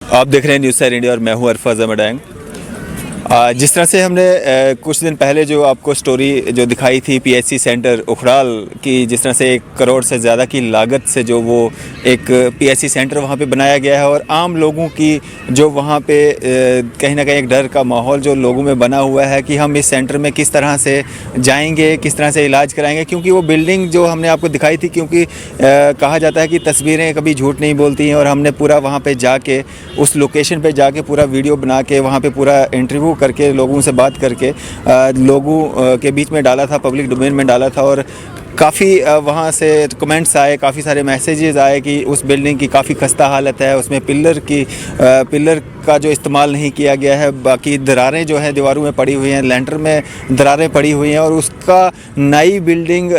आप देख रहे हैं न्यूज़ सैर इंडिया और मैं हूं अरफाज अहमद एंग। जिस तरह से हमने कुछ दिन पहले जो आपको स्टोरी जो दिखाई थी पीएचसी सेंटर उखड़ाल की, जिस तरह से 1 करोड़ से ज़्यादा की लागत से जो वो एक पीएचसी सेंटर वहाँ पे बनाया गया है और आम लोगों की जो वहाँ पे कहीं ना कहीं एक डर का माहौल जो लोगों में बना हुआ है कि हम इस सेंटर में किस तरह से जाएंगे, किस तरह से इलाज कराएंगे, क्योंकि वो बिल्डिंग जो हमने आपको दिखाई थी, क्योंकि कहा जाता है कि तस्वीरें कभी झूठ नहीं बोलती हैं, और हमने पूरा वहाँ पर जाके उस लोकेशन पर जाके पूरा वीडियो बना के वहाँ पर पूरा इंटरव्यू करके लोगों से बात करके लोगों के बीच में डाला था, पब्लिक डोमेन में डाला था। और काफ़ी वहाँ से कमेंट्स आए, काफ़ी सारे मैसेजेस आए कि उस बिल्डिंग की काफ़ी खस्ता हालत है, उसमें पिलर का जो इस्तेमाल नहीं किया गया है, बाकी दरारें जो हैं दीवारों में पड़ी हुई हैं, लेंटर में दरारें पड़ी हुई हैं, और उसका नई बिल्डिंग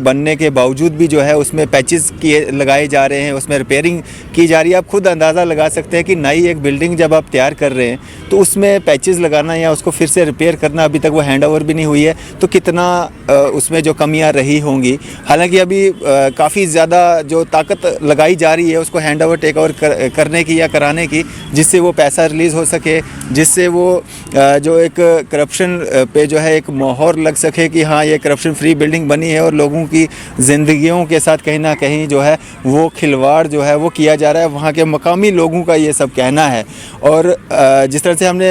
बनने के बावजूद भी जो है उसमें पैचेस लगाए जा रहे हैं, उसमें रिपेयरिंग की जा रही है। आप खुद अंदाज़ा लगा सकते हैं कि नई एक बिल्डिंग जब आप तैयार कर रहे हैं तो उसमें पैचेस लगाना या उसको फिर से रिपेयर करना, अभी तक वो हैंड ओवर भी नहीं हुई है, तो कितना उसमें जो कमियाँ रही होंगी। हालांकि अभी काफ़ी ज़्यादा जो ताकत लगाई जा रही है उसको हैंड ओवर टेक ओवर करने की या कराने की, जिससे वो पैसा रिलीज़ हो सके, जिससे वो जो एक करप्शन पे जो है एक मोहर लग सके कि हाँ ये करप्शन फ्री बिल्डिंग बनी है, और लोगों की ज़िंदगियों के साथ कहीं ना कहीं जो है वो खिलवाड़ जो है वो किया जा रहा है, वहाँ के मकामी लोगों का ये सब कहना है। और जिस तरह से हमने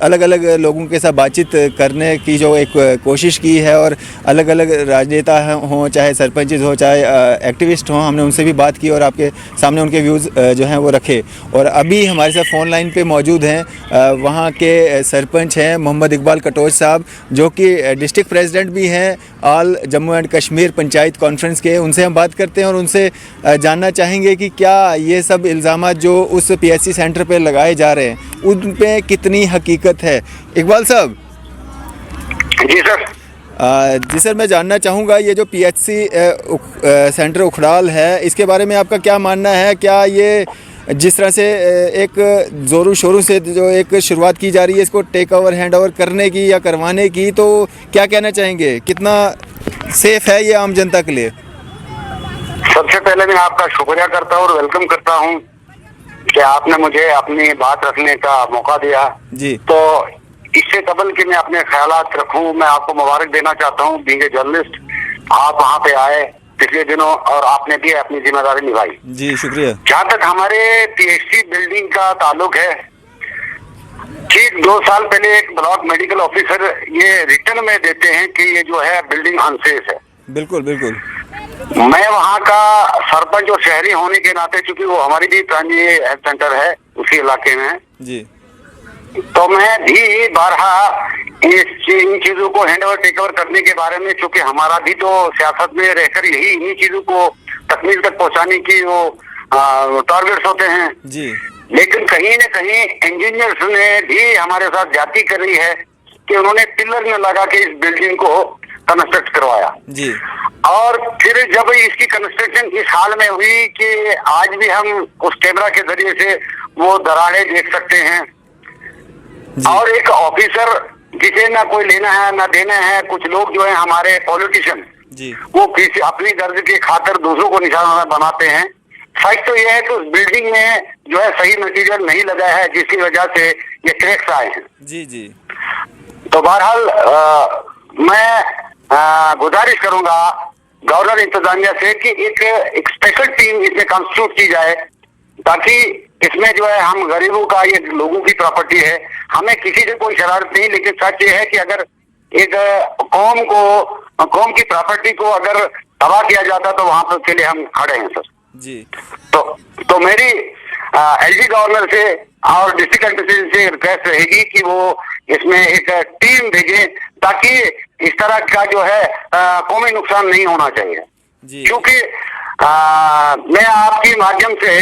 अलग अलग लोगों के साथ बातचीत करने की जो एक कोशिश की है, और अलग अलग राजनेता हों, चाहे सरपंच हो, चाहे एक्टिविस्ट हों, हमने उनसे भी बात की और आपके सामने उनके व्यूज़ जो हैं वो रखे। और अभी हमारे साथ फ़ोन लाइन पे मौजूद हैं वहाँ के सरपंच हैं मोहम्मद इकबाल कटोच साहब, जो कि डिस्ट्रिक्ट प्रेसिडेंट भी हैं all Jammu and Kashmir panchayat conference के। उनसे हम बात करते हैं और उनसे जानना चाहेंगे कि क्या ये सब इल्ज़ामात जो उस पीएचसी सेंटर पे लगाए जा रहे हैं उन पे कितनी हकीकत है। इकबाल साहब। जी सर। जी सर, मैं जानना चाहूँगा ये जो पीएचसी सेंटर उखड़ाल है इसके बारे में आपका क्या मानना है। क्या ये जिस तरह से एक ज़ोरों शोरों से जो एक शुरुआत की जा रही है इसको टेक ओवर हैंड ओवर करने की या करवाने की, तो क्या कहना चाहेंगे, कितना सेफ है ये आम जनता के लिए? सबसे पहले मैं आपका शुक्रिया करता हूँ और वेलकम करता हूँ कि आपने मुझे अपनी बात रखने का मौका दिया जी। तो इससे कबल कि मैं अपने ख्यालात रखूं, मैं आपको मुबारक देना चाहता हूं बीइंग ए जर्नलिस्ट। आप वहां पे आए पिछले दिनों और आपने भी अपनी जिम्मेदारी निभाई जी, शुक्रिया। जहां तक हमारे पीएचसी बिल्डिंग का ताल्लुक है, ठीक 2 साल पहले एक ब्लॉक मेडिकल ऑफिसर ये रिटर्न में देते हैं कि ये जो है बिल्डिंग अनसेफ है। बिल्कुल बिल्कुल। मैं वहाँ का सरपंच और शहरी होने के नाते, चूंकि वो हमारी भी प्राइमरी हेल्थ सेंटर है उसी इलाके में जी, तो मैं भी बारहा इन चीजों को हैंड ओवर टेक ओवर करने के बारे में, चूंकि हमारा भी तो सियासत में रहकर यही इन्हीं चीजों को तकमील तक पहुंचाने की वो टारगेट्स होते हैं जी। लेकिन कहीं न कहीं इंजीनियर्स ने भी हमारे साथ जाति कर रही है कि उन्होंने पिलर में लगा के इस बिल्डिंग को कंस्ट्रक्ट करवाया जी। और फिर जब इसकी कंस्ट्रक्शन इस हाल में हुई कि आज भी हम उस कैमरा के जरिए से वो दरारें देख सकते हैं, और एक ऑफिसर जिसे ना कोई लेना है ना देना है, कुछ लोग जो है हमारे पॉलिटिशियन जी, वो किसी अपनी दर्द के खातिर दूसरों को निशाना बनाते हैं। सच तो यह है कि उस बिल्डिंग में जो है सही मटेरियल नहीं लगा है, जिसकी वजह से ये क्रैक्स आए हैं जी जी। तो बहरहाल मैं गुजारिश करूंगा गवर्नर इंतजामिया से कि एक स्पेशल टीम इसमें कंस्टिट्यूट की जाए, ताकि इसमें जो है हम गरीबों का, ये लोगों की प्रॉपर्टी है, हमें किसी से कोई शरारत नहीं। लेकिन सच ये है कि अगर एक कौम की प्रॉपर्टी को अगर तबाह किया जाता तो वहां पर के लिए हम खड़े हैं सर जी। तो मेरी एलजी गवर्नर से और डिस्ट्रिक्ट एडमिनिस्ट्रेशन से रिक्वेस्ट रहेगी कि वो इसमें एक टीम भेजें, ताकि इस तरह का जो है कौमी नुकसान नहीं होना चाहिए। क्योंकि मैं आपके माध्यम से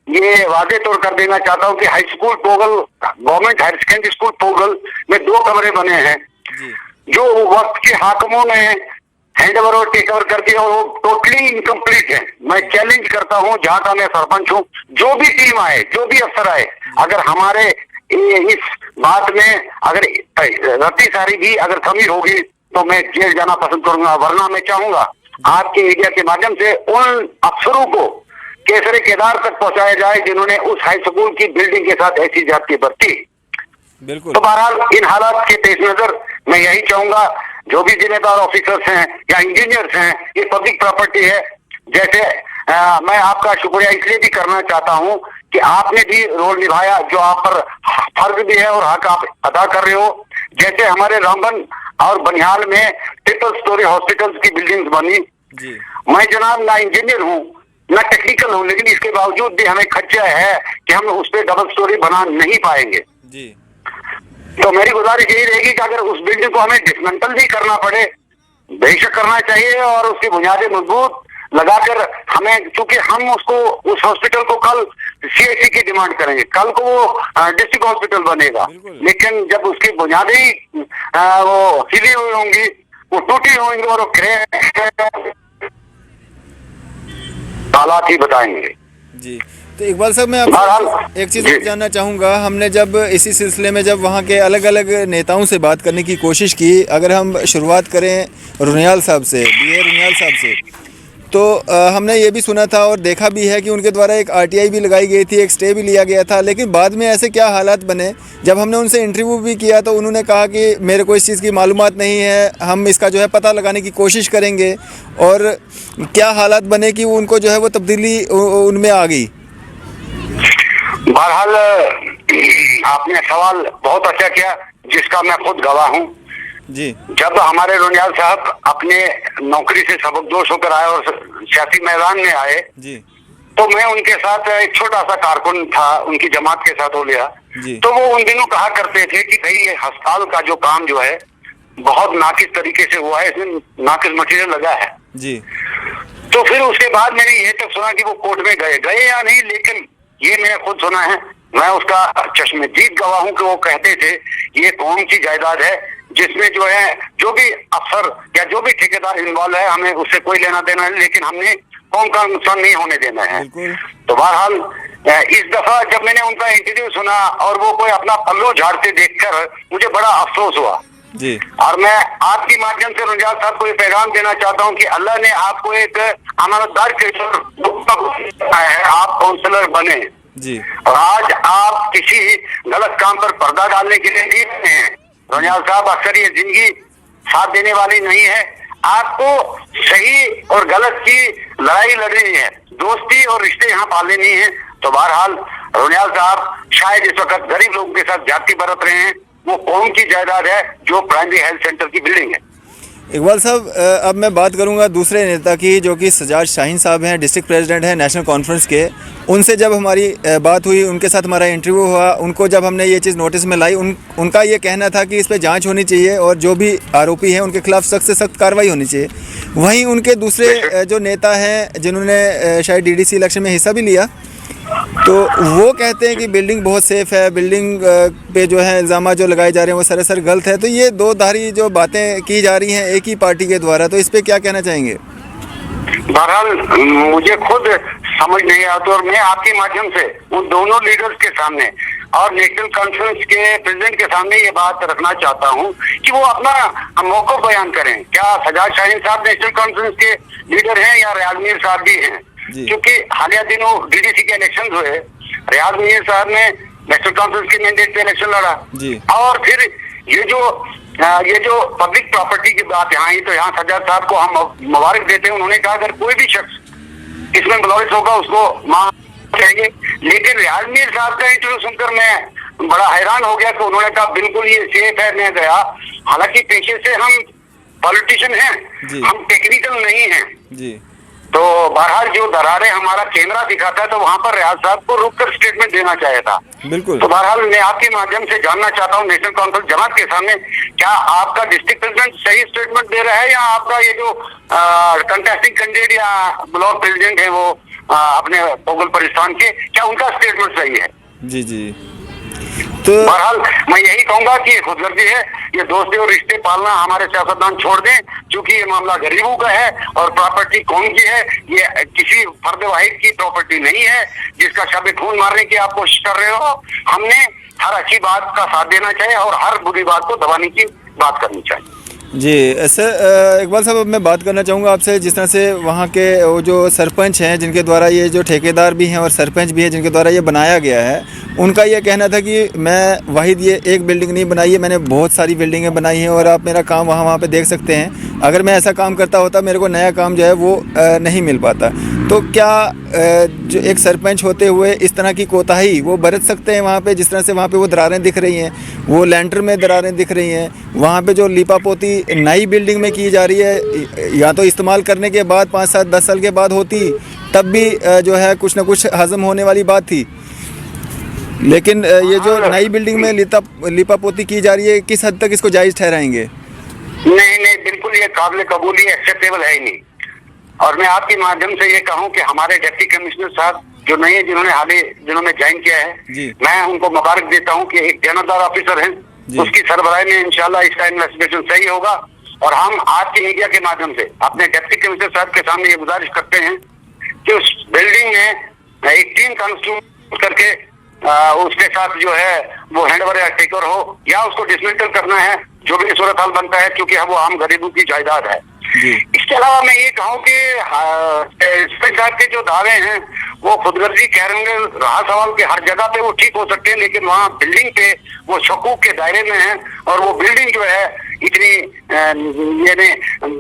ये वादे तौर कर देना चाहता हूँ कि high school Pogal, government higher secondary school Pogal में 2 कमरे बने हैं जो वक्त के हाकिमों ने हैंड ओवर और टेक ओवर कर दिया, और वो टोटली इनकम्प्लीट है। मैं चैलेंज करता हूँ, जहाँ का मैं सरपंच हूँ, जो भी टीम आए, जो भी अफसर आए, अगर हमारे इस बात में अगर रत्ती सारी भी अगर कमी होगी तो मैं जेल जाना पसंद करूंगा। वरना मैं चाहूंगा आपके मीडिया के माध्यम से उन अफसरों को केसरे केदार तक पहुंचाया जाए जिन्होंने उस हाई स्कूल की बिल्डिंग के साथ ऐसी ज्यादती बरती। बिल्कुल। तो बहरहाल इन हालात के पेश नजर मैं यही चाहूंगा, जो भी जिम्मेदार ऑफिसर्स हैं या इंजीनियर्स हैं, ये पब्लिक प्रॉपर्टी है। जैसे मैं आपका शुक्रिया इसलिए भी करना चाहता हूं कि आपने भी रोल निभाया, जो आप पर फर्ज भी है और हक आप अदा कर रहे हो। जैसे हमारे रामबन और बनिहाल में ट्रिपल स्टोरी हॉस्पिटल्स की बिल्डिंग्स बनी। जी। मैं जनाब ना इंजीनियर हूँ ना टेक्निकल हूँ, लेकिन इसके बावजूद भी हमें खदशा है कि हम उस पर डबल स्टोरी बना नहीं पाएंगे। जी। तो मेरी गुजारिश यही रहेगी कि अगर उस बिल्डिंग को हमें डिसमेंटल भी करना पड़े, बेशक करना चाहिए, और उसकी बुनियादें मजबूत लगाकर हमें, क्योंकि हम उसको उस हॉस्पिटल को कल सीआईसी की डिमांड करेंगे, कल को वो डिस्ट्रिक्ट हॉस्पिटल बनेगा, लेकिन जब उसकी बुनियादें ही वो हिली हुई होंगी, वो टूटी होंगी और वो क्रैक हालात ही बताएंगे। जी। तो इकबाल साहब, मैं आपसे एक चीज़ जानना चाहूँगा। हमने जब इसी सिलसिले में जब वहाँ के अलग अलग नेताओं से बात करने की कोशिश की, अगर हम शुरुआत करें रुनियाल साहब से, बी.ए. रुनियाल साहब से, तो हमने ये भी सुना था और देखा भी है कि उनके द्वारा एक आरटीआई भी लगाई गई थी, एक स्टे भी लिया गया था, लेकिन बाद में ऐसे क्या हालात बने, जब हमने उनसे इंटरव्यू भी किया तो उन्होंने कहा कि मेरे को इस चीज़ की मालूमात नहीं है, हम इसका जो है पता लगाने की कोशिश करेंगे। और क्या हालात बने कि उनको जो है वो तब्दीली उनमें आ गई। बहरहाल आपने सवाल बहुत अच्छा किया, जिसका मैं खुद गवाह हूँ। जी। जब हमारे रुनियाल साहब अपने नौकरी से सबकदोश होकर आए और सियासी मैदान में आए, जी, तो मैं उनके साथ एक छोटा सा कारकुन था, उनकी जमात के साथ हो लिया। तो वो उन दिनों कहा करते थे कि भाई ये अस्पताल का जो काम जो है बहुत नाकिस तरीके से हुआ है, इसमें नाकिस मटेरियल लगा है। जी। तो फिर उसके बाद मैंने ये तक सुना कि वो कोर्ट में गए या नहीं, लेकिन ये मैंने खुद सुना है, मैं उसका चश्मदीद गवाह हूं कि वो कहते थे ये कौम की जायदाद है, जिसमें जो है जो भी अफसर या जो भी ठेकेदार इन्वॉल्व है, हमें उससे कोई लेना देना है, लेकिन हमने कौम का नुकसान नहीं होने देना है। तो बहरहाल इस दफा जब मैंने उनका इंटरव्यू सुना और वो कोई अपना पल्लो झाड़ते देखकर मुझे बड़ा अफसोस हुआ। जी। और मैं आपके माध्यम से रुनियाल साहब को ये पैगाम देना चाहता हूँ कि अल्लाह ने आपको एक अमानतदार है, आप काउंसलर बने जी, और आज आप किसी गलत काम पर पर्दा डालने के लिए नहीं बने हैं। रुनियाल साहब, अक्सर ये जिंदगी साथ देने वाली नहीं है, आपको सही और गलत की लड़ाई लड़नी है, दोस्ती और रिश्ते यहाँ पालने नहीं है। तो बहरहाल रुनियाल साहब शायद इस वक्त गरीब लोगों के साथ ज्यादती बरत रहे हैं, वो कौम की जायदाद है जो प्राइमरी हेल्थ सेंटर की बिल्डिंग है। इकबाल साहब, अब मैं बात करूंगा दूसरे नेता की, जो कि सजाद शाहीन साहब हैं, डिस्ट्रिक्ट प्रेसिडेंट हैं नेशनल कॉन्फ्रेंस के। उनसे जब हमारी बात हुई, उनके साथ हमारा इंटरव्यू हुआ, उनको जब हमने ये चीज़ नोटिस में लाई, उनका ये कहना था कि इस पर जांच होनी चाहिए और जो भी आरोपी हैं उनके खिलाफ सख्त से सख्त कार्रवाई होनी चाहिए। वहीं उनके दूसरे जो नेता हैं जिन्होंने शायद डीडीसी इलेक्शन में हिस्सा भी लिया, तो वो कहते हैं कि बिल्डिंग बहुत सेफ है, बिल्डिंग पे जो है इल्ज़ाम जो लगाए जा रहे हैं वो सरासर गलत है। तो ये दो धारी जो बातें की जा रही हैं एक ही पार्टी के द्वारा, तो इस पे क्या कहना चाहेंगे? बहरहाल मुझे खुद समझ नहीं आता और मैं आपके माध्यम से उन दोनों लीडर्स के सामने और नेशनल कॉन्फ्रेंस के प्रेसिडेंट के सामने ये बात रखना चाहता हूँ कि वो अपना मौका बयान करें। क्या सजाद शाहीन साहब नेशनल कॉन्फ्रेंस के लीडर हैं या रियाज मीर साहब भी हैं? क्योंकि हालिया दिनों डीडीसी के इलेक्शन हुए, रियाज मीर साहब ने नेशनल कॉन्फ्रेंस के मैंडेट पे इलेक्शन लड़ा, और फिर ये जो पब्लिक प्रॉपर्टी की बात यहाँ आई, तो यहाँ सजाद साहब को हम मुबारक देते हैं। उन्होंने कहा अगर कोई भी शख्स इसमें मुलविस होगा उसको माफ चाहिए, लेकिन रियाज मीर साहब का इंटरव्यू सुनकर मैं बड़ा हैरान हो गया कि उन्होंने कहा बिल्कुल ये सेफ है। मैं गया, हालांकि पेशे से हम पॉलिटिशियन हैं, हम टेक्निकल नहीं हैं जी। तो बहरहाल जो दरारें हमारा कैमरा दिखाता है, तो वहां पर रियाज साहब को रुककर स्टेटमेंट देना चाहिए था। बिल्कुल। तो बहरहाल मैं आपके माध्यम से जानना चाहता हूँ नेशनल कॉन्फ्रेंस जमात के सामने, क्या आपका डिस्ट्रिक्ट प्रेसिडेंट सही स्टेटमेंट दे रहा है या आपका ये जो कंटेस्टिंग कैंडिडेट या ब्लॉक प्रेसिडेंट है वो अपने पोगल परिस्थान के, क्या उनका स्टेटमेंट सही है? जी जी। तो बहरहाल मैं यही कहूंगा कि खुदगर्जी है, ये दोस्ती और रिश्ते पालना हमारे सियासतदान छोड़ दें, क्योंकि ये मामला गरीबों का है और प्रॉपर्टी कौन की है, ये किसी फर्द वाहिद की प्रॉपर्टी नहीं है जिसका शब खून मारने की आप कोशिश कर रहे हो। हमने हर अच्छी बात का साथ देना चाहिए और हर बुरी बात को दबाने की बात करनी चाहिए। जी सर, इकबाल साहब अब मैं बात करना चाहूँगा आपसे, जिस तरह से वहाँ के वो जो सरपंच हैं जिनके द्वारा ये जो ठेकेदार भी हैं और सरपंच भी हैं जिनके द्वारा ये बनाया गया है, उनका ये कहना था कि मैं वाहिद ये एक बिल्डिंग नहीं बनाई है, मैंने बहुत सारी बिल्डिंगें बनाई हैं और आप मेरा काम वहाँ पे देख सकते हैं। अगर मैं ऐसा काम करता होता मेरे को नया काम जो है वो नहीं मिल पाता। तो क्या जो एक सरपंच होते हुए इस तरह की कोताही वो बरत सकते हैं वहाँ पे, जिस तरह से वहाँ पे वो दरारें दिख रही हैं, वो लेंटर में दरारें दिख रही हैं, वहाँ पे जो लीपापोती नई बिल्डिंग में की जा रही है, या तो इस्तेमाल करने के बाद 5 साल 10 साल के बाद होती तब भी जो है कुछ ना कुछ हजम होने वाली बात थी, लेकिन ये जो नई बिल्डिंग में लीपापोती की जा रही है, किस हद तक इसको जायज़ ठहराएंगे? नहीं नहीं, बिल्कुल ये काबिल कबूल ही एक्सेप्टेबल है ही नहीं। और मैं आपके माध्यम से ये कहूं कि हमारे डिप्टी कमिश्नर साहब जो नए जिन्होंने हाल ही दिनों में ज्वाइन किया है, मैं उनको मुबारक देता हूं कि एक जानदार ऑफिसर हैं, उसकी सरबराही में इंशाल्लाह इसका इन्वेस्टिगेशन सही होगा। और हम आज के मीडिया के माध्यम से अपने डिप्टी कमिश्नर साहब के सामने ये गुजारिश करते हैं कि उस बिल्डिंग में एक टीम कंस्ट्रूट करके उसके साथ जो है वो हैंडओवर या टेकओवर हो, या उसको डिसमेंटल करना है, जो भी सूरत हाल बनता है, क्योंकि वो आम गरीबों की जायदाद है। इसके अलावा मैं ये कहूँ कि साहब के जो दावे हैं वो खुदगर्जी कह रहे हैं, रहा सवाल के हर जगह पे वो ठीक हो सकते हैं, लेकिन वहाँ बिल्डिंग पे वो शकूक के दायरे में है, और वो बिल्डिंग जो है इतनी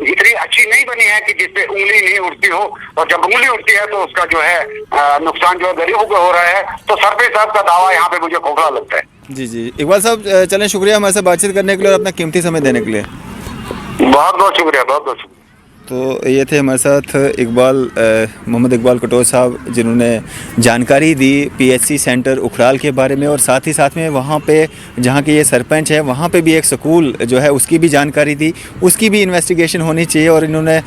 इतनी अच्छी नहीं बनी है कि जिसपे उंगली नहीं उठती हो, और जब उंगली उठती है तो उसका जो है नुकसान जो है गरीबों को हो रहा है। तो सरपंच साहब का दावा यहाँ पे मुझे खोखला लगता है। जी जी, इकबाल साहब चलें, शुक्रिया हमारे साथ बातचीत करने के लिए और अपना कीमती समय देने के लिए। बहुत बहुत शुक्रिया, बहुत बहुत शुक्रिया। तो ये थे हमारे साथ मोहम्मद इकबाल कटोच साहब, जिन्होंने जानकारी दी पीएचसी सेंटर उखराल के बारे में, और साथ ही साथ में वहाँ पे जहाँ के ये सरपंच है वहाँ पे भी एक स्कूल जो है उसकी भी जानकारी दी, उसकी भी इन्वेस्टिगेशन होनी चाहिए। और इन्होंने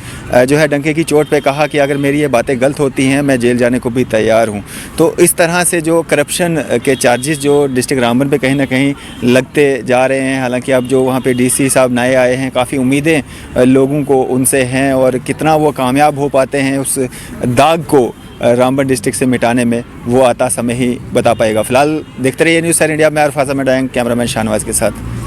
जो है डंके की चोट पे कहा कि अगर मेरी ये बातें गलत होती हैं मैं जेल जाने को भी तैयार हूँ। तो इस तरह से जो करप्शन के चार्जेस जो डिस्ट्रिक्ट रामबन पे कहीं ना कहीं लगते जा रहे हैं, हालाँकि अब जो वहाँ पर DC साहब नए आए हैं, काफ़ी उम्मीदें लोगों को उनसे हैं, और कितना वो कामयाब हो पाते हैं उस दाग को रामबन डिस्ट्रिक्ट से मिटाने में, वो आता समय ही बता पाएगा। फिलहाल देखते रहिए न्यूज़ सर इंडिया में। अरफाज अहमद, कैमरामैन शाहनवाज के साथ।